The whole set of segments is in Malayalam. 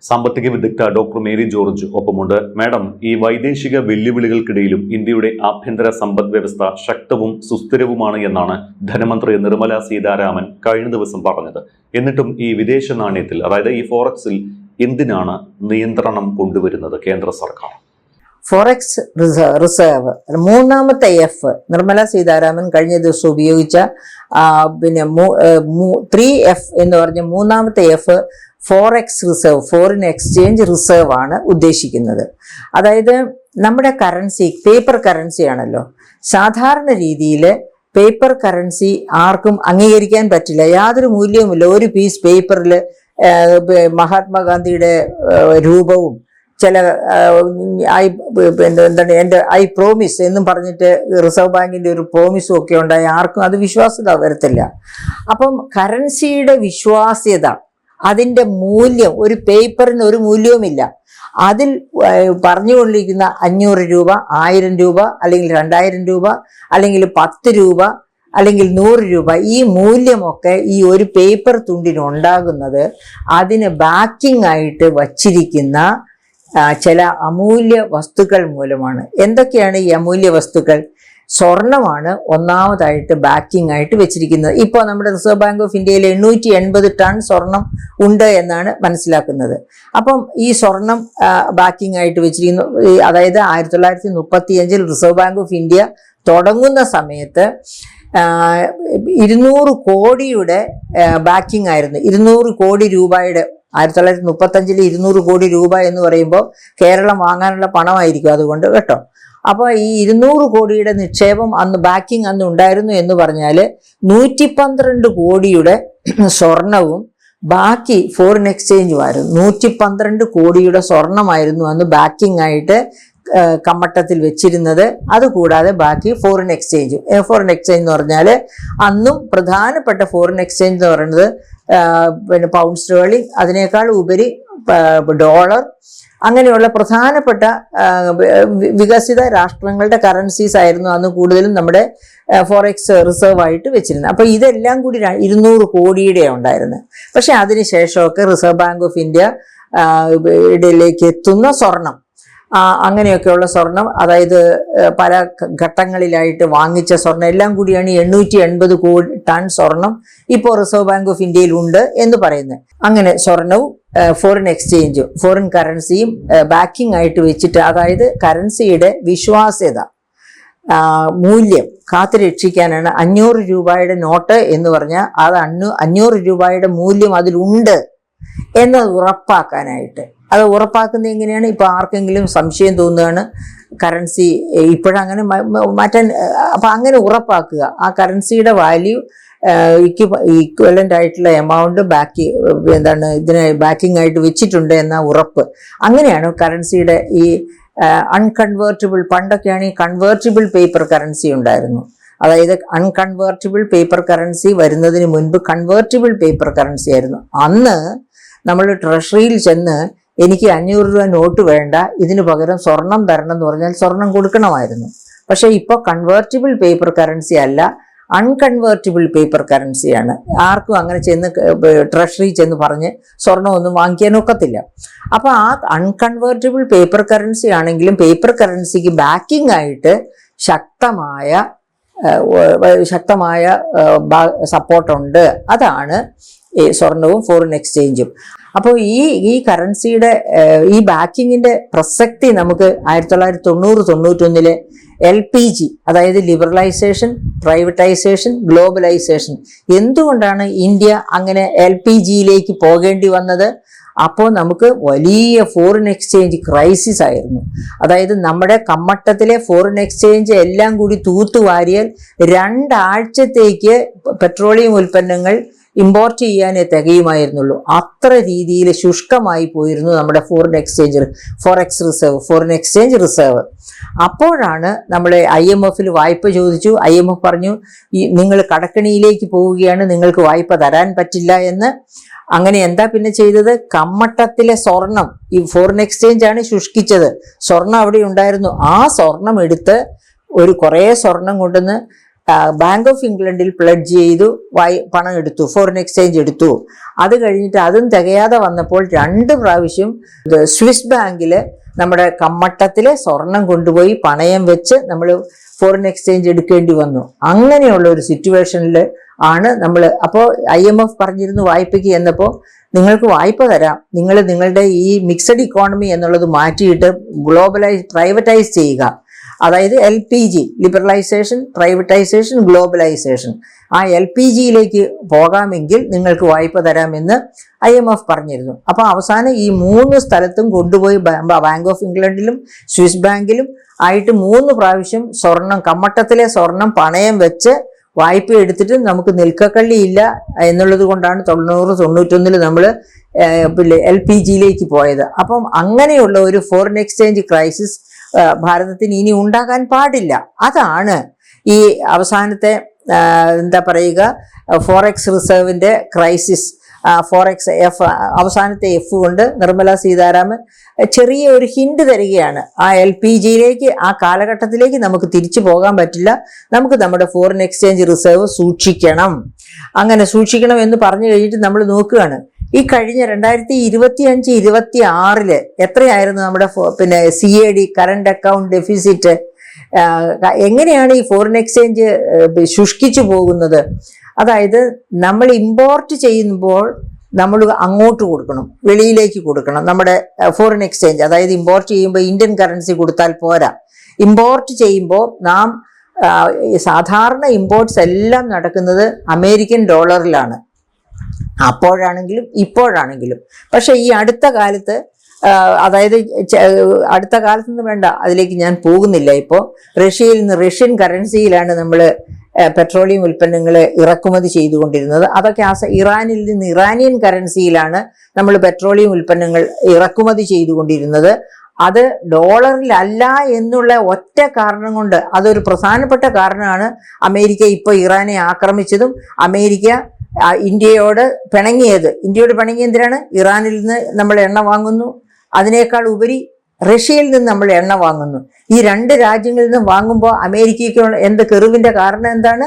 സാമ്പത്തിക വിദഗ്ധ ഡോക്ടർ മേരി ജോർജ് ഒപ്പമുണ്ട്. മാഡം, ഈ വൈദേശിക വെല്ലുവിളികൾക്കിടയിലും ഇന്ത്യയുടെ ആഭ്യന്തര സമ്പദ് വ്യവസ്ഥ ശക്തവും സുസ്ഥിരവുമാണ് എന്നാണ് ധനമന്ത്രി നിർമ്മല സീതാരാമൻ കഴിഞ്ഞ ദിവസം പറഞ്ഞത്. എന്നിട്ടും ഈ വിദേശ നാണ്യത്തിൽ, അതായത് ഈ ഫോറക്സിൽ എന്തിനാണ് നിയന്ത്രണം കൊണ്ടുവരുന്നത് കേന്ദ്ര സർക്കാർ? ഫോറക്സ് റിസർവ്, മൂന്നാമത്തെ എഫ് നിർമ്മല സീതാരാമൻ കഴിഞ്ഞ ദിവസം ഉപയോഗിച്ച 3F എന്ന് പറഞ്ഞ മൂന്നാമത്തെ F forex reserve, foreign exchange reserve ആണ് ഉദ്ദേശിക്കുന്നത്. അതായത് നമ്മുടെ കറൻസി പേപ്പർ കറൻസി ആണല്ലോ. സാധാരണ രീതിയിൽ പേപ്പർ കറൻസി ആർക്കും അംഗീകരിക്കാൻ പറ്റില്ല, യാതൊരു മൂല്യവുമില്ല. ഒരു പീസ് പേപ്പറിൽ മഹാത്മാഗാന്ധിയുടെ രൂപവും ചില ഐ പ്രോമിസ് എന്നും പറഞ്ഞിട്ട് റിസർവ് ബാങ്കിന്റെ ഒരു പ്രോമിസും ഒക്കെ ഉണ്ടായി ആർക്കും അത് വിശ്വാസ്യത വരത്തില്ല. അപ്പം കറൻസിയുടെ വിശ്വാസ്യത, അതിൻ്റെ മൂല്യം, ഒരു പേപ്പറിന് ഒരു മൂല്യവുമില്ല. അതിൽ പറഞ്ഞുകൊണ്ടിരിക്കുന്ന 500 രൂപ, 1000 രൂപ, അല്ലെങ്കിൽ 2000 രൂപ, അല്ലെങ്കിൽ 10 രൂപ, അല്ലെങ്കിൽ 100 രൂപ, ഈ മൂല്യമൊക്കെ ഈ ഒരു പേപ്പർ തുണ്ടിനുണ്ടാകുന്നത് അതിന് ബാക്കിംഗ് ആയിട്ട് വച്ചിരിക്കുന്ന ചില അമൂല്യ വസ്തുക്കൾ മൂലമാണ്. എന്തൊക്കെയാണ് ഈ അമൂല്യ വസ്തുക്കൾ? സ്വർണമാണ് ഒന്നാമതായിട്ട് ബാക്കിംഗ് ആയിട്ട് വെച്ചിരിക്കുന്നത്. ഇപ്പോൾ നമ്മുടെ റിസർവ് ബാങ്ക് ഓഫ് ഇന്ത്യയിൽ 880 ടൺ സ്വർണം ഉണ്ട് എന്നാണ് മനസ്സിലാക്കുന്നത്. അപ്പം ഈ സ്വർണം ബാക്കിംഗ് ആയിട്ട് വെച്ചിരിക്കുന്നു. അതായത് 1935 റിസർവ് ബാങ്ക് ഓഫ് ഇന്ത്യ തുടങ്ങുന്ന സമയത്ത് 200 കോടിയുടെ ബാക്കിംഗ് ആയിരുന്നു. 200 കോടി രൂപയുടെ 1935 200 കോടി രൂപ എന്ന് പറയുമ്പോൾ കേരളം വാങ്ങാനുള്ള പണമായിരിക്കും, അതുകൊണ്ട് കേട്ടോ. അപ്പോൾ ഈ 200 കോടിയുടെ നിക്ഷേപം അന്ന് ബാക്കിംഗ് അന്ന് ഉണ്ടായിരുന്നു എന്ന് പറഞ്ഞാൽ 112 കോടിയുടെ സ്വർണവും ബാക്കി ഫോറിൻ എക്സ്ചേഞ്ചുമായിരുന്നു. 112 കോടിയുടെ സ്വർണമായിരുന്നു അന്ന് ബാക്കിംഗ് ആയിട്ട് കമ്മട്ടത്തിൽ വെച്ചിരുന്നത്. അതുകൂടാതെ ബാക്കി ഫോറിൻ എക്സ്ചേഞ്ച്. ഫോറിൻ എക്സ്ചേഞ്ച് എന്ന് പറഞ്ഞാൽ അന്നും പ്രധാനപ്പെട്ട ഫോറിൻ എക്സ്ചേഞ്ച് എന്ന് പറയുന്നത് പൗണ്ട് സ്റ്റേർലിംഗ്, അതിനേക്കാൾ ഉപരി ഡോളർ, അങ്ങനെയുള്ള പ്രധാനപ്പെട്ട വികസിത രാഷ്ട്രങ്ങളുടെ കറൻസീസ് ആയിരുന്നു അന്ന് കൂടുതലും നമ്മുടെ ഫോറക്സ് റിസർവ് ആയിട്ട് വെച്ചിരുന്നത്. അപ്പോൾ ഇതെല്ലാം കൂടി 200 കോടിയുടെ ഉണ്ടായിരുന്നു. പക്ഷെ അതിനുശേഷമൊക്കെ റിസർവ് ബാങ്ക് ഓഫ് ഇന്ത്യ ഇടയിലേക്ക് എത്തുന്ന സ്വർണം, അങ്ങനെയൊക്കെയുള്ള സ്വർണം, അതായത് പല ഘട്ടങ്ങളിലായിട്ട് വാങ്ങിച്ച സ്വർണം എല്ലാം കൂടിയാണ് 880 കോടി ടൺ സ്വർണം ഇപ്പോൾ റിസർവ് ബാങ്ക് ഓഫ് ഇന്ത്യയിൽ ഉണ്ട് എന്ന് പറയുന്നത്. അങ്ങനെ സ്വർണവും ഫോറിൻ എക്സ്ചേഞ്ചും ഫോറിൻ കറൻസിയും ബാക്കിംഗ് ആയിട്ട് വെച്ചിട്ട്, അതായത് കറൻസിയുടെ വിശ്വാസ്യത, മൂല്യം കാത്തുരക്ഷിക്കാനാണ് 500 രൂപയുടെ നോട്ട് എന്ന് പറഞ്ഞാൽ അത് 500 രൂപയുടെ മൂല്യം അതിലുണ്ട് എന്നത് ഉറപ്പാക്കാനായിട്ട്. അത് ഉറപ്പാക്കുന്നത് എങ്ങനെയാണ്? ഇപ്പോൾ ആർക്കെങ്കിലും സംശയം തോന്നുകയാണ് കറൻസി ഇപ്പോഴങ്ങനെ മാറ്റാൻ, അപ്പം അങ്ങനെ ഉറപ്പാക്കുക. ആ കറൻസിയുടെ വാല്യൂ ഈക്വലൻ്റ് ആയിട്ടുള്ള എമൗണ്ട് ഇതിനെ ബാക്കിംഗ് ആയിട്ട് വെച്ചിട്ടുണ്ട് എന്ന ഉറപ്പ്. അങ്ങനെയാണ് കറൻസിയുടെ ഈ അൺകൺവേർട്ടിബിൾ, പണ്ടൊക്കെയാണ് ഈ കൺവേർട്ടിബിൾ പേപ്പർ കറൻസി ഉണ്ടായിരുന്നു. അതായത് അൺകൺവേർട്ടിബിൾ പേപ്പർ കറൻസി വരുന്നതിന് മുൻപ് കൺവേർട്ടിബിൾ പേപ്പർ കറൻസി ആയിരുന്നു. അന്ന് നമ്മൾ ട്രഷറിയിൽ ചെന്ന് എനിക്ക് 500 രൂപ നോട്ട് വേണ്ട, ഇതിന് പകരം സ്വർണം തരണം എന്ന് പറഞ്ഞാൽ സ്വർണം കൊടുക്കണമായിരുന്നു. പക്ഷേ ഇപ്പോൾ കൺവേർട്ടിബിൾ പേപ്പർ കറൻസി അല്ല, അൺകൺവേർട്ടിബിൾ പേപ്പർ കറൻസിയാണ്. ആർക്കും അങ്ങനെ ചെന്ന് ട്രഷറി ചെന്ന് പറഞ്ഞ് സ്വർണ്ണമൊന്നും വാങ്ങിക്കാനൊക്കത്തില്ല. അപ്പോൾ ആ അൺകൺവേർട്ടിബിൾ പേപ്പർ കറൻസി ആണെങ്കിലും പേപ്പർ കറൻസിക്ക് ബാക്കിംഗ് ആയിട്ട് ശക്തമായ സപ്പോർട്ടുണ്ട്. അതാണ് ഈ സ്വർണവും ഫോറിൻ എക്സ്ചേഞ്ചും. അപ്പോൾ ഈ കറൻസിയുടെ ഈ ബാക്കിങ്ങിന്റെ പ്രസക്തി നമുക്ക് 1990-91 LPG, അതായത് ലിബറലൈസേഷൻ, പ്രൈവറ്റൈസേഷൻ, ഗ്ലോബലൈസേഷൻ. എന്തുകൊണ്ടാണ് ഇന്ത്യ അങ്ങനെ LPGയിലേക്ക് പോകേണ്ടി വന്നത്? അപ്പോൾ നമുക്ക് വലിയ ഫോറിൻ എക്സ്ചേഞ്ച് ക്രൈസിസ് ആയിരുന്നു. അതായത് നമ്മുടെ കമ്മട്ടത്തിലെ ഫോറിൻ എക്സ്ചേഞ്ച് എല്ലാം കൂടി തൂത്തുവാരിയാൽ 2 ആഴ്ചത്തേക്ക് പെട്രോളിയം ഉൽപ്പന്നങ്ങൾ ഇമ്പോർട്ട് ചെയ്യാനേ തികയുമായിരുന്നുള്ളൂ. അത്ര രീതിയിൽ ശുഷ്കമായി പോയിരുന്നു നമ്മുടെ ഫോറിൻ എക്സ്ചേഞ്ച് റിസർവ്. അപ്പോഴാണ് നമ്മൾ IMF-ൽ വായ്പ ചോദിച്ചു. IMF പറഞ്ഞു, നിങ്ങൾ കടക്കണിയിലേക്ക് പോവുകയാണ്, നിങ്ങൾക്ക് വായ്പ തരാൻ പറ്റില്ല എന്ന്. അങ്ങനെ എന്താ പിന്നെ ചെയ്തത്? കമ്മട്ടത്തിലെ സ്വർണം, ഈ ഫോറിൻ എക്സ്ചേഞ്ച് ആണ് ശുഷ്കിച്ചത്. സ്വർണം അവിടെ ഉണ്ടായിരുന്നു. ആ സ്വർണം എടുത്ത് കുറേ സ്വർണം കൊണ്ടുവന്ന് ബാങ്ക് ഓഫ് ഇംഗ്ലണ്ടിൽ പ്ലഡ്ജ് ചെയ്തു, പണം എടുത്തു, ഫോറിൻ എക്സ്ചേഞ്ച് എടുത്തു. അത് കഴിഞ്ഞിട്ട് അതും തികയാതെ വന്നപ്പോൾ 2 പ്രാവശ്യം സ്വിസ് ബാങ്കിൽ നമ്മുടെ കമ്മട്ടത്തിലെ സ്വർണം കൊണ്ടുപോയി പണയം വെച്ച് നമ്മൾ ഫോറിൻ എക്സ്ചേഞ്ച് എടുക്കേണ്ടി വന്നു. അങ്ങനെയുള്ള ഒരു സിറ്റുവേഷനിൽ ആണ് നമ്മൾ. അപ്പോൾ IMF പറഞ്ഞിരുന്നു വായ്പയ്ക്ക് എന്നപ്പോൾ നിങ്ങൾക്ക് വായ്പ തരാം, നിങ്ങൾ നിങ്ങളുടെ ഈ മിക്സഡ് ഇക്കോണമി എന്നുള്ളത് മാറ്റിയിട്ട് പ്രൈവറ്റൈസ് ചെയ്യുക. അതായത് LPG, ലിബറലൈസേഷൻ, പ്രൈവറ്റൈസേഷൻ, ഗ്ലോബലൈസേഷൻ. ആ LPGയിലേക്ക് പോകാമെങ്കിൽ നിങ്ങൾക്ക് വായ്പ തരാമെന്ന് IMF പറഞ്ഞിരുന്നു. അപ്പോൾ അവസാനം ഈ 3 സ്ഥലത്തും കൊണ്ടുപോയി ബാങ്ക് ഓഫ് ഇംഗ്ലണ്ടിലും സ്വിസ് ബാങ്കിലും ആയിട്ട് 3 പ്രാവശ്യം സ്വർണം, കമ്മട്ടത്തിലെ സ്വർണം പണയം വെച്ച് വായ്പ എടുത്തിട്ട് നമുക്ക് നിൽക്കക്കള്ളിയില്ല എന്നുള്ളത് കൊണ്ടാണ് 1991 നമ്മൾ LPGയിലേക്ക് പോയത്. അപ്പം അങ്ങനെയുള്ള ഒരു ഫോറിൻ എക്സ്ചേഞ്ച് ക്രൈസിസ് ഭാരതത്തിന് ഇനി ഉണ്ടാകാൻ പാടില്ല. അതാണ് ഈ അവസാനത്തെ എന്താ പറയുക, ഫോറക്സ് റിസർവിൻ്റെ ക്രൈസിസ്. ഫോറക്സ് അവസാനത്തെ F കൊണ്ട് നിർമ്മല സീതാരാമൻ ചെറിയ ഒരു ഹിന്റ് തരികയാണ്. ആ LPGയിലേക്ക്, ആ കാലഘട്ടത്തിലേക്ക് നമുക്ക് തിരിച്ചു പോകാൻ പറ്റില്ല, നമുക്ക് നമ്മുടെ ഫോറിൻ എക്സ്ചേഞ്ച് റിസർവ് സൂക്ഷിക്കണം. അങ്ങനെ സൂക്ഷിക്കണം എന്ന് പറഞ്ഞു കഴിഞ്ഞിട്ട് നമ്മൾ നോക്കുകയാണ്, ഈ കഴിഞ്ഞ 2025-26 എത്രയായിരുന്നു നമ്മുടെ CAD, കറണ്ട് അക്കൗണ്ട് ഡെഫിസിറ്റ്? എങ്ങനെയാണ് ഈ ഫോറിൻ എക്സ്ചേഞ്ച് ശുഷ്കിച്ചു പോകുന്നത്? അതായത് നമ്മൾ ഇമ്പോർട്ട് ചെയ്യുമ്പോൾ നമ്മൾ അങ്ങോട്ട് കൊടുക്കണം, വെളിയിലേക്ക് കൊടുക്കണം. നമ്മുടെ ഫോറിൻ എക്സ്ചേഞ്ച്, അതായത് ഇമ്പോർട്ട് ചെയ്യുമ്പോൾ ഇന്ത്യൻ കറൻസി കൊടുത്താൽ പോരാ. ഇമ്പോർട്ട് ചെയ്യുമ്പോൾ നാം സാധാരണ ഇമ്പോർട്ട്സ് എല്ലാം നടക്കുന്നത് അമേരിക്കൻ ഡോളറിലാണ്, അപ്പോഴാണെങ്കിലും ഇപ്പോഴാണെങ്കിലും. പക്ഷെ ഈ അടുത്ത കാലത്ത്, അതായത് അടുത്ത കാലത്തൊന്നും വേണ്ട, അതിലേക്ക് ഞാൻ പോകുന്നില്ല. ഇപ്പോൾ റഷ്യയിൽ നിന്ന് റഷ്യൻ കറൻസിയിലാണ് നമ്മൾ പെട്രോളിയം ഉൽപ്പന്നങ്ങൾ ഇറക്കുമതി ചെയ്തുകൊണ്ടിരുന്നത്. അതൊക്കെ ഇറാനിൽ നിന്ന് ഇറാനിയൻ കറൻസിയിലാണ് നമ്മൾ പെട്രോളിയം ഉൽപ്പന്നങ്ങൾ ഇറക്കുമതി ചെയ്തുകൊണ്ടിരുന്നത്. അത് ഡോളറിലല്ല എന്നുള്ള ഒറ്റ കാരണം കൊണ്ട്, അതൊരു പ്രധാനപ്പെട്ട കാരണമാണ് അമേരിക്ക ഇപ്പോൾ ഇറാനെ ആക്രമിച്ചതും അമേരിക്ക ഇന്ത്യയോട് പിണങ്ങിയത്. ഇന്ത്യയോട് പിണങ്ങി എന്തിനാണ്? ഇറാനിൽ നിന്ന് നമ്മൾ എണ്ണ വാങ്ങുന്നു, അതിനേക്കാൾ ഉപരി റഷ്യയിൽ നിന്ന് നമ്മൾ എണ്ണ വാങ്ങുന്നു. ഈ 2 രാജ്യങ്ങളിൽ നിന്ന് വാങ്ങുമ്പോൾ അമേരിക്കയ്ക്ക് എന്ത് കെറിവിന്റെ കാരണം എന്താണ്?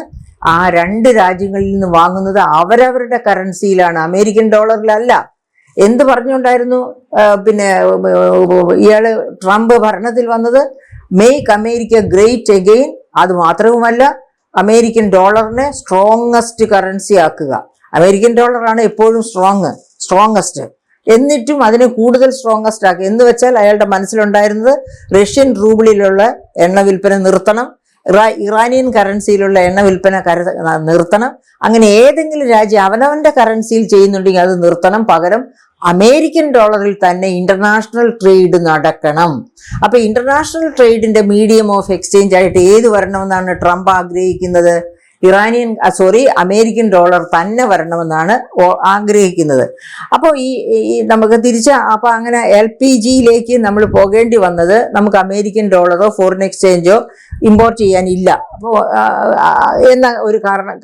ആ 2 രാജ്യങ്ങളിൽ നിന്ന് വാങ്ങുന്നത് അവരവരുടെ കറൻസിയിലാണ്, അമേരിക്കൻ ഡോളറിലല്ല. എന്ത് പറഞ്ഞുകൊണ്ടായിരുന്നു ഇയാള് ട്രംപ് ഭരണത്തിൽ വന്നത്? Make America great again. അത് മാത്രവുമല്ല, അമേരിക്കൻ ഡോളറിനെ സ്ട്രോങ്ങസ്റ്റ് കറൻസി ആക്കുക. അമേരിക്കൻ ഡോളറാണ് എപ്പോഴും സ്ട്രോങ്ങസ്റ്റ്. എന്നിട്ടും അതിനെ കൂടുതൽ സ്ട്രോങ്ങസ്റ്റ് ആക്കുക എന്ന് വെച്ചാൽ അയാളുടെ മനസ്സിലുണ്ടായിരുന്നത് റഷ്യൻ റൂബിളിലുള്ള എണ്ണ വിൽപ്പന നിർത്തണം, ഇറാനിയൻ കറൻസിയിലുള്ള എണ്ണ വിൽപ്പന നിർത്തണം. അങ്ങനെ ഏതെങ്കിലും രാജ്യം അവനവന്റെ കറൻസിയിൽ ചെയ്യുന്നുണ്ടെങ്കിൽ അത് നിർത്തണം, പകരം അമേരിക്കൻ ഡോളറിൽ തന്നെ ഇന്റർനാഷണൽ ട്രേഡ് നടക്കണം. അപ്പൊ ഇന്റർനാഷണൽ ട്രേഡിന്റെ മീഡിയം ഓഫ് എക്സ്ചേഞ്ച് ആയിട്ട് ഏത് വരണമെന്നാണ് ട്രംപ് ആഗ്രഹിക്കുന്നത്? അമേരിക്കൻ ഡോളർ തന്നെ വരണമെന്നാണ് ആഗ്രഹിക്കുന്നത്. അപ്പോൾ ഈ നമുക്ക് അപ്പൊ അങ്ങനെ LPGയിലേക്ക് നമ്മൾ പോകേണ്ടി വന്നത് നമുക്ക് അമേരിക്കൻ ഡോളറോ ഫോറിൻ എക്സ്ചേഞ്ചോ ഇമ്പോർട്ട് ചെയ്യാനില്ല. അപ്പോൾ എന്ന ഒരു കാരണം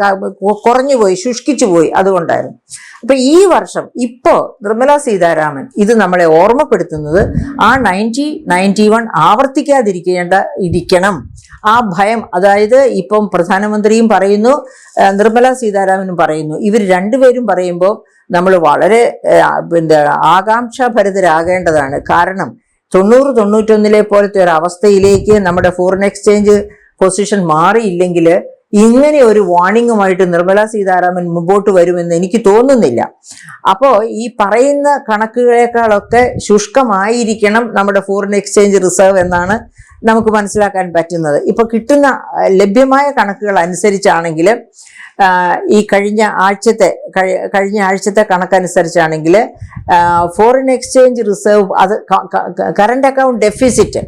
കുറഞ്ഞുപോയി, ശുഷ്കിച്ചു പോയി, അതുകൊണ്ടായിരുന്നു. അപ്പൊ ഈ വർഷം ഇപ്പോൾ നിർമ്മല സീതാരാമൻ ഇത് നമ്മളെ ഓർമ്മപ്പെടുത്തുന്നത് ആ 1991 ഇരിക്കണം. ആ ഭയം, അതായത് ഇപ്പം പ്രധാനമന്ത്രിയും പറയുന്നു, നിർമ്മല സീതാരാമനും പറയുന്നു, ഇവർ 2 പേരും പറയുമ്പോൾ നമ്മൾ വളരെ ആകാംക്ഷാഭരിതരാകേണ്ടതാണ്. കാരണം 90-91 പോലത്തെ ഒരു അവസ്ഥയിലേക്ക് നമ്മുടെ ഫോറിൻ എക്സ്ചേഞ്ച് പൊസിഷൻ മാറിയില്ലെങ്കിൽ ഇങ്ങനെ ഒരു വാർണിംഗുമായിട്ട് നിർമ്മല സീതാരാമൻ മുമ്പോട്ട് വരുമെന്ന് എനിക്ക് തോന്നുന്നില്ല. അപ്പോൾ ഈ പറയുന്ന കണക്കുകളെക്കാളൊക്കെ ശുഷ്കമായിരിക്കണം നമ്മുടെ ഫോറിൻ എക്സ്ചേഞ്ച് റിസർവ് എന്നാണ് നമുക്ക് മനസ്സിലാക്കാൻ പറ്റുന്നത്. ഇപ്പൊ കിട്ടുന്ന ലഭ്യമായ കണക്കുകൾ അനുസരിച്ചാണെങ്കിൽ, ഈ കഴിഞ്ഞ ആഴ്ചത്തെ കണക്കനുസരിച്ചാണെങ്കിൽ ഫോറിൻ എക്സ്ചേഞ്ച് റിസർവ്, അത് കറണ്ട് അക്കൗണ്ട് ഡെഫിസിറ്റ്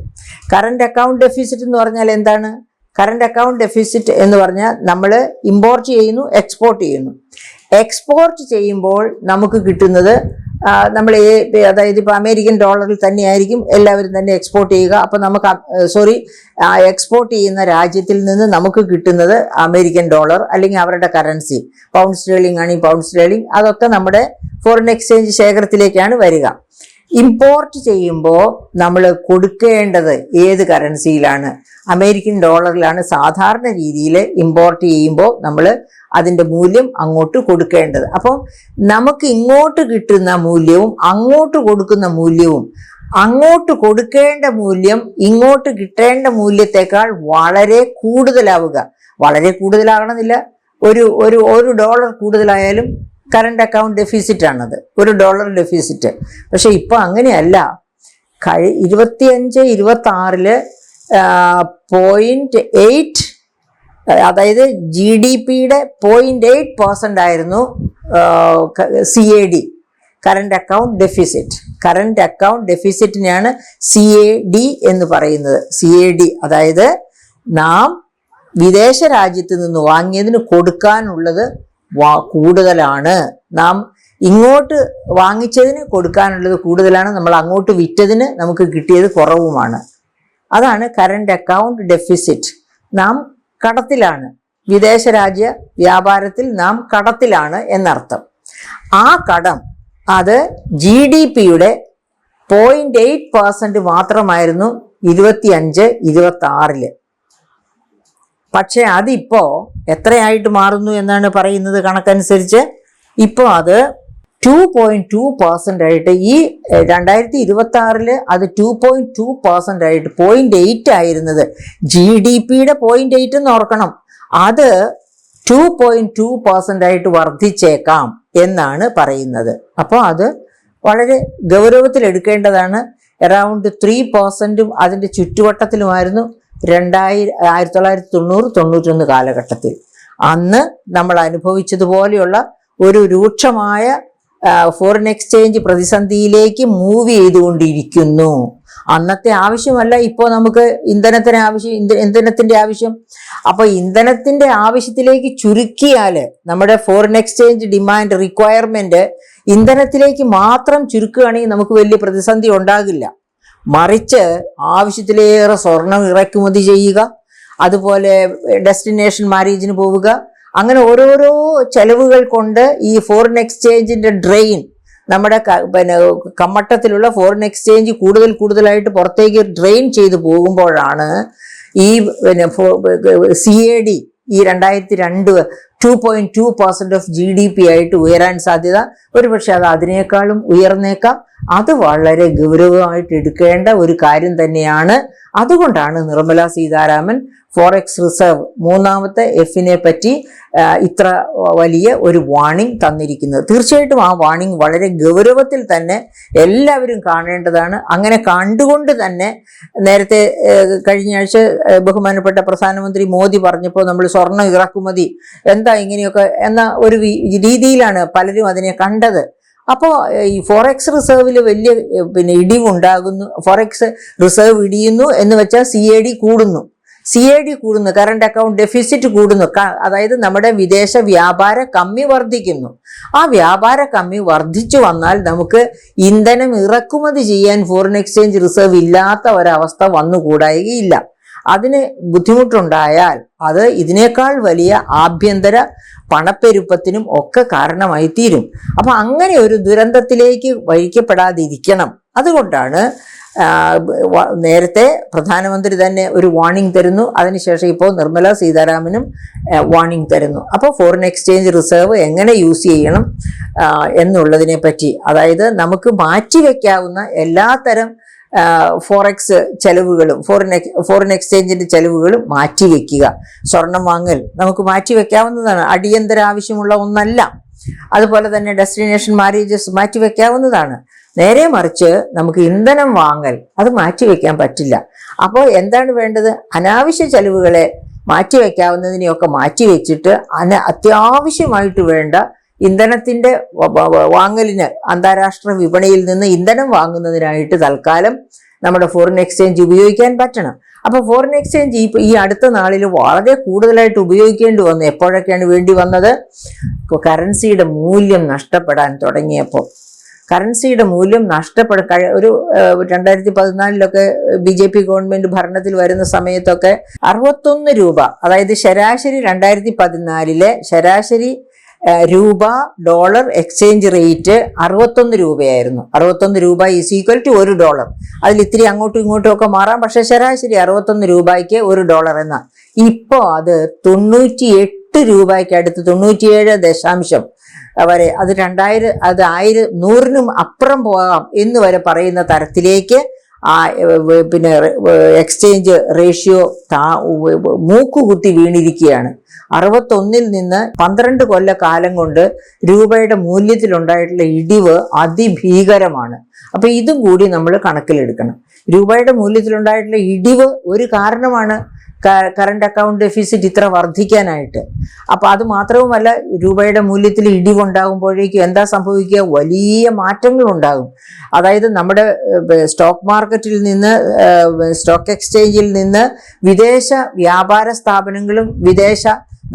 എന്ന് പറഞ്ഞാൽ എന്താണ്? കറണ്ട് അക്കൗണ്ട് ഡെഫിസിറ്റ് എന്ന് പറഞ്ഞാൽ നമ്മൾ ഇമ്പോർട്ട് ചെയ്യുന്നു, എക്സ്പോർട്ട് ചെയ്യുന്നു. എക്സ്പോർട്ട് ചെയ്യുമ്പോൾ നമുക്ക് കിട്ടുന്നത് അതായത് ഇപ്പോൾ അമേരിക്കൻ ഡോളറിൽ തന്നെയായിരിക്കും എല്ലാവരും തന്നെ എക്സ്പോർട്ട് ചെയ്യുക. അപ്പം നമുക്ക് എക്സ്പോർട്ട് ചെയ്യുന്ന രാജ്യത്തിൽ നിന്ന് നമുക്ക് കിട്ടുന്നത് അമേരിക്കൻ ഡോളർ അല്ലെങ്കിൽ അവരുടെ കറൻസി. പൗണ്ട് സ്റ്റേർലിംഗ് ആണെങ്കിൽ പൗണ്ട് സ്റ്റേർലിംഗ്, അതൊക്കെ നമ്മുടെ ഫോറിൻ എക്സ്ചേഞ്ച് ശേഖരത്തിലേക്കാണ് വരിക. ഇമ്പോർട്ട് ചെയ്യുമ്പോൾ നമ്മൾ കൊടുക്കേണ്ടത് ഏത് കറൻസിയിലാണ്? അമേരിക്കൻ ഡോളറിലാണ് സാധാരണ രീതിയിൽ ഇമ്പോർട്ട് ചെയ്യുമ്പോൾ നമ്മൾ അതിൻ്റെ മൂല്യം അങ്ങോട്ട് കൊടുക്കേണ്ടത്. അപ്പോൾ നമുക്ക് ഇങ്ങോട്ട് കിട്ടുന്ന മൂല്യവും അങ്ങോട്ട് കൊടുക്കുന്ന മൂല്യവും, അങ്ങോട്ട് കൊടുക്കേണ്ട മൂല്യം ഇങ്ങോട്ട് കിട്ടേണ്ട മൂല്യത്തെക്കാൾ വളരെ കൂടുതലാവുക. വളരെ കൂടുതലാകണമെന്നില്ല, ഒരു ഡോളർ കൂടുതലായാലും കറണ്ട് അക്കൗണ്ട് ഡെഫിസിറ്റ് ആണത്, $1 ഡെഫിസിറ്റ്. പക്ഷെ ഇപ്പൊ അങ്ങനെയല്ല. 25-26 0.8, അതായത് GDP-യുടെ 0.8% ആയിരുന്നു CAD, current account deficit. Current account ഡെഫിസിറ്റിനെയാണ് CAD എന്ന് പറയുന്നത്. CAD അതായത് നാം വിദേശ രാജ്യത്ത് നിന്ന് വാങ്ങിയതിന് കൊടുക്കാനുള്ളത് കൂടുതലാണ്, നാം ഇങ്ങോട്ട് വാങ്ങിച്ചതിന് കൊടുക്കാനുള്ളത് കൂടുതലാണ്, നമ്മൾ അങ്ങോട്ട് വിറ്റതിന് നമുക്ക് കിട്ടിയത് കുറവുമാണ്. അതാണ് കറണ്ട് അക്കൗണ്ട് ഡെഫിസിറ്റ്. നാം കടത്തിലാണ്, വിദേശ രാജ്യ വ്യാപാരത്തിൽ നാം കടത്തിലാണ് എന്നർത്ഥം. ആ കടം അത് GDP-യുടെ 0.8% മാത്രമായിരുന്നു 25-26. പക്ഷെ അതിപ്പോ എത്രയായിട്ട് മാറുന്നു എന്നാണ് പറയുന്നത് കണക്കനുസരിച്ച്? ഇപ്പോൾ അത് 2.2% ആയിട്ട്, ഈ 2026 അത് 2.2% ആയിട്ട്, 0.8 ആയിരുന്നത് GDP-യുടെ 0.8 എന്ന് ഓർക്കണം, അത് 2.2% ആയിട്ട് വർദ്ധിച്ചേക്കാം എന്നാണ് പറയുന്നത്. അപ്പോൾ അത് വളരെ ഗൗരവത്തിൽ എടുക്കേണ്ടതാണ്. അറൗണ്ട് 3% അതിൻ്റെ ചുറ്റുവട്ടത്തിലുമായിരുന്നു 1990-91 കാലഘട്ടത്തിൽ. അന്ന് നമ്മൾ അനുഭവിച്ചതുപോലെയുള്ള ഒരു രൂക്ഷമായ ഫോറിൻ എക്സ്ചേഞ്ച് പ്രതിസന്ധിയിലേക്ക് മൂവ് ചെയ്തുകൊണ്ടിരിക്കുന്നു. അന്നത്തെ ആവശ്യമല്ല ഇപ്പോൾ നമുക്ക് ഇന്ധനത്തിന്റെ ആവശ്യം. അപ്പൊ ഇന്ധനത്തിന്റെ ആവശ്യത്തിലേക്ക് ചുരുക്കിയാൽ നമ്മുടെ ഫോറിൻ എക്സ്ചേഞ്ച് ഡിമാൻഡ് റിക്വയർമെന്റ് ഇന്ധനത്തിലേക്ക് മാത്രം ചുരുക്കുകയാണെങ്കിൽ നമുക്ക് വലിയ പ്രതിസന്ധി ഉണ്ടാകില്ല. മറിച്ച് ആവശ്യത്തിലേറെ സ്വർണം ഇറക്കുമതി ചെയ്യുക, അതുപോലെ ഡെസ്റ്റിനേഷൻ മാരേജിന് പോവുക, അങ്ങനെ ഓരോരോ ചെലവുകൾ കൊണ്ട് ഈ ഫോറിൻ എക്സ്ചേഞ്ചിന്റെ ഡ്രെയിൻ, നമ്മുടെ കമ്മട്ടത്തിലുള്ള ഫോറിൻ എക്സ്ചേഞ്ച് കൂടുതലായിട്ട് പുറത്തേക്ക് ഡ്രെയിൻ ചെയ്തു പോകുമ്പോഴാണ് ഈ CAD ഈ 2002 2.2% ഓഫ് GDP ആയിട്ട് ഉയരാൻ സാധ്യത. ഒരുപക്ഷെ അത് അതിനേക്കാളും ഉയർന്നേക്കാം. അത് വളരെ ഗൗരവമായിട്ട് എടുക്കേണ്ട ഒരു കാര്യം തന്നെയാണ്. അതുകൊണ്ടാണ് നിർമ്മല സീതാരാമൻ ഫോറക്സ് റിസർവ് മൂന്നാമത്തെ F-നെ പറ്റി ഇത്ര വലിയ ഒരു വാർണിംഗ് തന്നിരിക്കുന്നത്. തീർച്ചയായിട്ടും ആ വാർണിംഗ് വളരെ ഗൗരവത്തിൽ തന്നെ എല്ലാവരും കാണേണ്ടതാണ്. അങ്ങനെ കണ്ടുകൊണ്ട് തന്നെ നേരത്തെ കഴിഞ്ഞ ആഴ്ച ബഹുമാനപ്പെട്ട പ്രധാനമന്ത്രി മോദി പറഞ്ഞപ്പോൾ നമ്മൾ സ്വർണ്ണ ഇറക്കുമതി എന്താ ഇങ്ങനെയൊക്കെ എന്ന ഒരു രീതിയിലാണ് പലരും അതിനെ കണ്ടത്. അപ്പോൾ ഈ ഫോറക്സ് റിസർവിൽ വലിയ ഇടിവുണ്ടാകുന്നു, ഫോറക്സ് റിസർവ് ഇടിയുന്നു എന്ന് വെച്ചാൽ CAD കൂടുന്നു, കറണ്ട് അക്കൗണ്ട് ഡെഫിസിറ്റ് കൂടുന്നു. അതായത് നമ്മുടെ വിദേശ വ്യാപാര കമ്മി വർദ്ധിക്കുന്നു. ആ വ്യാപാര കമ്മി വർദ്ധിച്ചു വന്നാൽ നമുക്ക് ഇന്ധനം ഇറക്കുമതി ചെയ്യാൻ ഫോറിൻ എക്സ്ചേഞ്ച് റിസർവ് ഇല്ലാത്ത ഒരവസ്ഥ വന്നുകൂടായികയില്ല. അതിന് ബുദ്ധിമുട്ടുണ്ടായാൽ അത് ഇതിനേക്കാൾ വലിയ ആഭ്യന്തര പണപ്പെരുപ്പത്തിനും ഒക്കെ കാരണമായി തീരും. അപ്പൊ അങ്ങനെ ഒരു ദുരന്തത്തിലേക്ക് വഹിക്കപ്പെടാതിരിക്കണം. അതുകൊണ്ടാണ് നേരത്തെ പ്രധാനമന്ത്രി തന്നെ ഒരു വാർണിംഗ് തരുന്നു, അതിനുശേഷം ഇപ്പോൾ നിർമ്മല സീതാരാമനും വാർണിംഗ് തരുന്നു. അപ്പോൾ ഫോറിൻ എക്സ്ചേഞ്ച് റിസർവ് എങ്ങനെ യൂസ് ചെയ്യണം എന്നുള്ളതിനെ പറ്റി, അതായത് നമുക്ക് മാറ്റിവെക്കാവുന്ന എല്ലാത്തരം ഫോറക്സ് ചെലവുകളും ഫോറിൻ എക്സ്ചേഞ്ചിന്റെ ചെലവുകളും മാറ്റിവെക്കുക. സ്വർണം വാങ്ങൽ നമുക്ക് മാറ്റിവെക്കാവുന്നതാണ്, അടിയന്തര ആവശ്യമുള്ള ഒന്നല്ല. അതുപോലെ തന്നെ ഡെസ്റ്റിനേഷൻ മാരേജസ് മാറ്റിവെക്കാവുന്നതാണ്. നേരെ മറിച്ച് നമുക്ക് ഇന്ധനം വാങ്ങൽ അത് മാറ്റിവെക്കാൻ പറ്റില്ല. അപ്പോൾ എന്താണ് വേണ്ടത്? അനാവശ്യ ചെലവുകളെ മാറ്റിവെക്കാവുന്നതിനെയൊക്കെ മാറ്റിവെച്ചിട്ട് അത്യാവശ്യമായിട്ട് വേണ്ട ഇന്ധനത്തിന്റെ വാങ്ങലിന് അന്താരാഷ്ട്ര വിപണിയിൽ നിന്ന് ഇന്ധനം വാങ്ങുന്നതിനായിട്ട് തൽക്കാലം നമ്മുടെ ഫോറിൻ എക്സ്ചേഞ്ച് ഉപയോഗിക്കാൻ പറ്റണം. അപ്പോൾ ഫോറിൻ എക്സ്ചേഞ്ച് ഈ അടുത്ത നാളിൽ വളരെ കൂടുതലായിട്ട് ഉപയോഗിക്കേണ്ടി വന്നു. എപ്പോഴൊക്കെയാണ് വേണ്ടി വന്നത്? കറൻസിയുടെ മൂല്യം നഷ്ടപ്പെടാൻ തുടങ്ങിയപ്പോൾ. കറൻസിയുടെ മൂല്യം ഒരു 2014 BJP ഗവൺമെന്റ് ഭരണത്തിൽ വരുന്ന സമയത്തൊക്കെ 61 രൂപ, അതായത് ശരാശരി 2014 ശരാശരി രൂപ ഡോളർ എക്സ്ചേഞ്ച് റേറ്റ് 61 രൂപയായിരുന്നു. 61 രൂപ ഈസ് ഈക്വൽ ടു $1. അതിൽ ഇത്തിരി അങ്ങോട്ടും ഇങ്ങോട്ടും ഒക്കെ മാറാം, പക്ഷെ ശരാശരി 61 രൂപയ്ക്ക് $1 എന്ന. ഇപ്പോൾ അത് 98 രൂപയ്ക്ക് അടുത്ത് 97 വരെ, അത് 2000 അത് 100നും അപ്പുറം പോകാം എന്ന് വരെ പറയുന്ന തരത്തിലേക്ക് പിന്നെ എക്സ്ചേഞ്ച് റേഷ്യോ മൂക്കുകുത്തി വീണിരിക്കുകയാണ്. 61-ൽ നിന്ന് 12 കൊല്ലക്കാലം കൊണ്ട് രൂപയുടെ മൂല്യത്തിലുണ്ടായിട്ടുള്ള ഇടിവ് അതിഭീകരമാണ്. അപ്പൊ ഇതും കൂടി നമ്മൾ കണക്കിലെടുക്കണം. രൂപയുടെ മൂല്യത്തിലുണ്ടായിട്ടുള്ള ഇടിവ് ഒരു കാരണമാണ് കറണ്ട് അക്കൗണ്ട് ഡെഫിസിറ്റ് ഇത്ര വർദ്ധിക്കാനായിട്ട്. അപ്പൊ അത് മാത്രവുമല്ല, രൂപയുടെ മൂല്യത്തിൽ ഇടിവുണ്ടാകുമ്പോഴേക്കും എന്താ സംഭവിക്കുക? വലിയ മാറ്റങ്ങൾ ഉണ്ടാകും. അതായത് നമ്മുടെ സ്റ്റോക്ക് മാർക്കറ്റിൽ നിന്ന്, സ്റ്റോക്ക് എക്സ്ചേഞ്ചിൽ നിന്ന് വിദേശ വ്യാപാര സ്ഥാപനങ്ങളും വിദേശ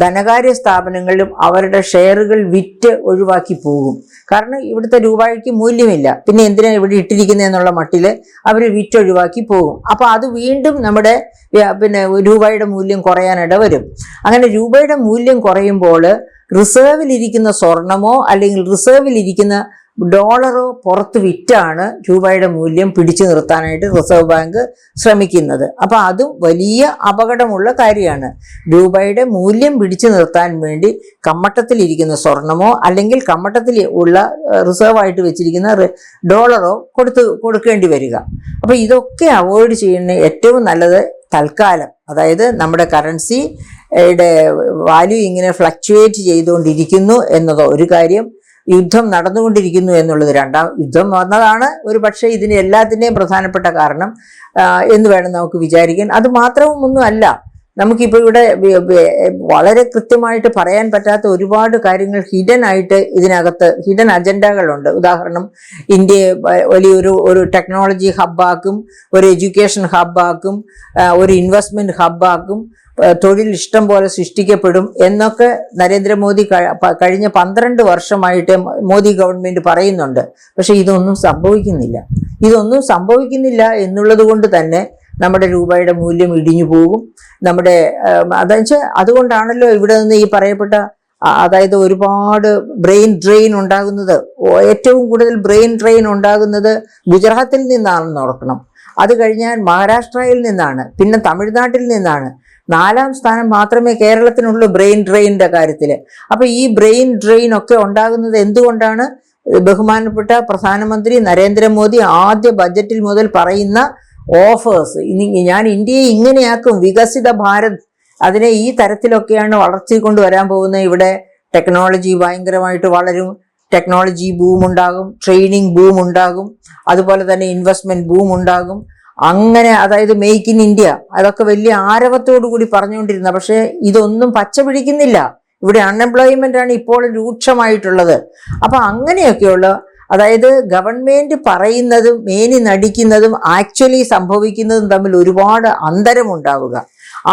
ധനകാര്യ സ്ഥാപനങ്ങളിലും അവരുടെ ഷെയറുകൾ വിറ്റ് ഒഴിവാക്കി പോകും. കാരണം ഇവിടുത്തെ രൂപയ്ക്ക് മൂല്യമില്ല, പിന്നെ എന്തിനാണ് ഇവിടെ ഇട്ടിരിക്കുന്നതെന്നുള്ള മട്ടിൽ അവർ വിറ്റൊഴിവാക്കി പോകും. അപ്പോൾ അത് വീണ്ടും നമ്മുടെ പിന്നെ രൂപയുടെ മൂല്യം കുറയാനിട വരും. അങ്ങനെ രൂപയുടെ മൂല്യം കുറയുമ്പോൾ റിസർവിലിരിക്കുന്ന സ്വർണമോ അല്ലെങ്കിൽ റിസർവിലിരിക്കുന്ന ഡോളറോ പുറത്ത് വിറ്റാണ് രൂപയുടെ മൂല്യം പിടിച്ചു നിർത്താനായിട്ട് റിസർവ് ബാങ്ക് ശ്രമിക്കുന്നത്. അപ്പൊ അതും വലിയ അപകടമുള്ള കാര്യമാണ്. രൂപയുടെ മൂല്യം പിടിച്ചു നിർത്താൻ വേണ്ടി കമ്മട്ടത്തിലിരിക്കുന്ന സ്വർണമോ അല്ലെങ്കിൽ കമ്മട്ടത്തിൽ ഉള്ള റിസർവ് ആയിട്ട് വെച്ചിരിക്കുന്ന ഡോളറോ കൊടുക്കേണ്ടി വരിക. അപ്പൊ ഇതൊക്കെ അവോയ്ഡ് ചെയ്യുന്ന ഏറ്റവും നല്ലത് തൽക്കാലം, അതായത് നമ്മുടെ കറൻസിയുടെ വാല്യൂ ഇങ്ങനെ ഫ്ലക്ച്വേറ്റ് ചെയ്തുകൊണ്ടിരിക്കുന്നു എന്നതോ ഒരു കാര്യം, യുദ്ധം നടന്നുകൊണ്ടിരിക്കുന്നു എന്നുള്ളത് രണ്ടാം. യുദ്ധം വന്നതാണ് ഒരു പക്ഷേ ഇതിന് എല്ലാത്തിൻ്റെയും പ്രധാനപ്പെട്ട കാരണം എന്ന് വേണം നമുക്ക് വിചാരിക്കാൻ. അത് മാത്രമൊന്നും അല്ല, നമുക്കിപ്പോൾ ഇവിടെ വളരെ കൃത്യമായിട്ട് പറയാൻ പറ്റാത്ത ഒരുപാട് കാര്യങ്ങൾ ഹിഡൻ ആയിട്ട് ഇതിനകത്ത് ഹിഡൻ അജണ്ടകളുണ്ട്. ഉദാഹരണം, ഇന്ത്യയെ വലിയൊരു ടെക്നോളജി ഹബ്ബാക്കും, ഒരു എഡ്യൂക്കേഷൻ ഹബ്ബാക്കും, ഒരു ഇൻവെസ്റ്റ്മെന്റ് ഹബ്ബാക്കും, തൊഴിൽ ഇഷ്ടം പോലെ സൃഷ്ടിക്കപ്പെടും എന്നൊക്കെ നരേന്ദ്രമോദി കഴിഞ്ഞ 12 വർഷമായിട്ട് മോദി ഗവൺമെന്റ് പറയുന്നുണ്ട്. പക്ഷെ ഇതൊന്നും സംഭവിക്കുന്നില്ല എന്നുള്ളത് കൊണ്ട് തന്നെ നമ്മുടെ രൂപയുടെ മൂല്യം ഇടിഞ്ഞു പോകും. നമ്മുടെ അതുകൊണ്ടാണല്ലോ ഇവിടെ നിന്ന് ഈ പറയപ്പെട്ട, അതായത് ഒരുപാട് ബ്രെയിൻ ഡ്രെയിൻ ഉണ്ടാകുന്നത്. ഏറ്റവും കൂടുതൽ ബ്രെയിൻ ഡ്രെയിൻ ഉണ്ടാകുന്നത് ഗുജറാത്തിൽ നിന്നാണെന്ന് ഓർക്കണം. അത് കഴിഞ്ഞാൽ മഹാരാഷ്ട്രയിൽ നിന്നാണ്, പിന്നെ തമിഴ്നാട്ടിൽ നിന്നാണ്. 4ാം സ്ഥാനം മാത്രമേ കേരളത്തിനുള്ളൂ ബ്രെയിൻ ഡ്രെയിനിന്റെ കാര്യത്തിൽ. അപ്പൊ ഈ ബ്രെയിൻ ഡ്രെയിൻ ഒക്കെ ഉണ്ടാകുന്നത് എന്തുകൊണ്ടാണ്? ബഹുമാനപ്പെട്ട പ്രധാനമന്ത്രി നരേന്ദ്രമോദി ആദ്യ ബജറ്റിൽ മുതൽ പറയുന്ന ഓഫേഴ്സ്, ഞാൻ ഇന്ത്യയെ ഇങ്ങനെയാക്കും, വികസിത ഭാരത്, അതിനെ ഈ തരത്തിലൊക്കെയാണ് വളർത്തിക്കൊണ്ടുവരാൻ പോകുന്നത്. ഇവിടെ ടെക്നോളജി ഭയങ്കരമായിട്ട് വളരും, ടെക്നോളജി ബൂം ഉണ്ടാകും, ട്രെയിനിങ് ബൂം ഉണ്ടാകും, അതുപോലെ തന്നെ ഇൻവെസ്റ്റ്മെന്റ് ബൂം ഉണ്ടാകും. അങ്ങനെ അതായത് മെയ്ക്ക് ഇൻ ഇന്ത്യ, അതൊക്കെ വലിയ ആരവത്തോടു കൂടി പറഞ്ഞുകൊണ്ടിരുന്ന, പക്ഷെ ഇതൊന്നും പച്ച പിടിക്കുന്നില്ല. ഇവിടെ അൺഎംപ്ലോയ്മെന്റ് ആണ് ഇപ്പോൾ രൂക്ഷമായിട്ടുള്ളത്. അപ്പൊ അങ്ങനെയൊക്കെയുള്ള, അതായത് ഗവൺമെന്റ് പറയുന്നതും മേനി നടിക്കുന്നതും ആക്ച്വലി സംഭവിക്കുന്നതും തമ്മിൽ ഒരുപാട് അന്തരമുണ്ടാവുക.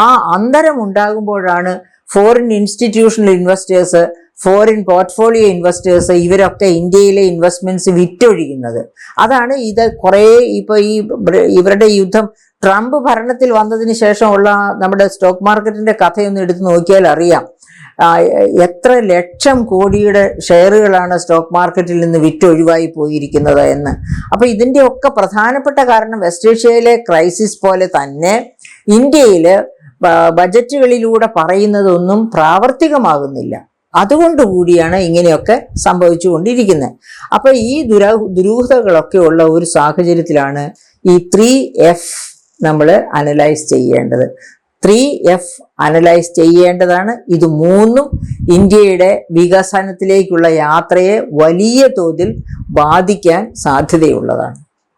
ആ അന്തരമുണ്ടാകുമ്പോഴാണ് foreign institutional investors, foreign portfolio investors ഇവരൊക്കെ ഇന്ത്യയിലെ ഇൻവെസ്റ്റ്മെന്റ്സ് വിറ്റൊഴിക്കുന്നത്. അതാണ് ഇത് കുറേ ഇപ്പോൾ ഇവരുടെ യുദ്ധം ട്രംപ് ഭരണത്തിൽ വന്നതിന് ശേഷമുള്ള നമ്മുടെ സ്റ്റോക്ക് മാർക്കറ്റിന്റെ കഥയൊന്ന് എടുത്ത് നോക്കിയാൽ അറിയാം. എത്ര ലക്ഷം കോടിയുടെ ഷെയറുകളാണ് സ്റ്റോക്ക് മാർക്കറ്റിൽ നിന്ന് വിറ്റൊഴിവായി പോയിരിക്കുന്നത് എന്ന്. അപ്പൊ ഇതിന്റെ ഒക്കെ പ്രധാനപ്പെട്ട കാരണം വെസ്റ്റ് ഏഷ്യയിലെ ക്രൈസിസ് പോലെ തന്നെ ഇന്ത്യയിൽ ബജറ്റുകളിലൂടെ പറയുന്നതൊന്നും പ്രാവർത്തികമാകുന്നില്ല. അതുകൊണ്ടുകൂടിയാണ് ഇങ്ങനെയൊക്കെ സംഭവിച്ചുകൊണ്ടിരിക്കുന്നത്. അപ്പൊ ഈ ദുരൂഹതകളൊക്കെ ഉള്ള ഒരു സാഹചര്യത്തിലാണ് ഈ 3F നമ്മൾ അനലൈസ് ചെയ്യേണ്ടത്. 3F അനലൈസ് ചെയ്യേണ്ടതാണ്. ഇത് 3ഉം ഇന്ത്യയുടെ വികസനത്തിലേക്കുള്ള യാത്രയെ വലിയ തോതിൽ ബാധിക്കാൻ സാധ്യതയുള്ളതാണ്.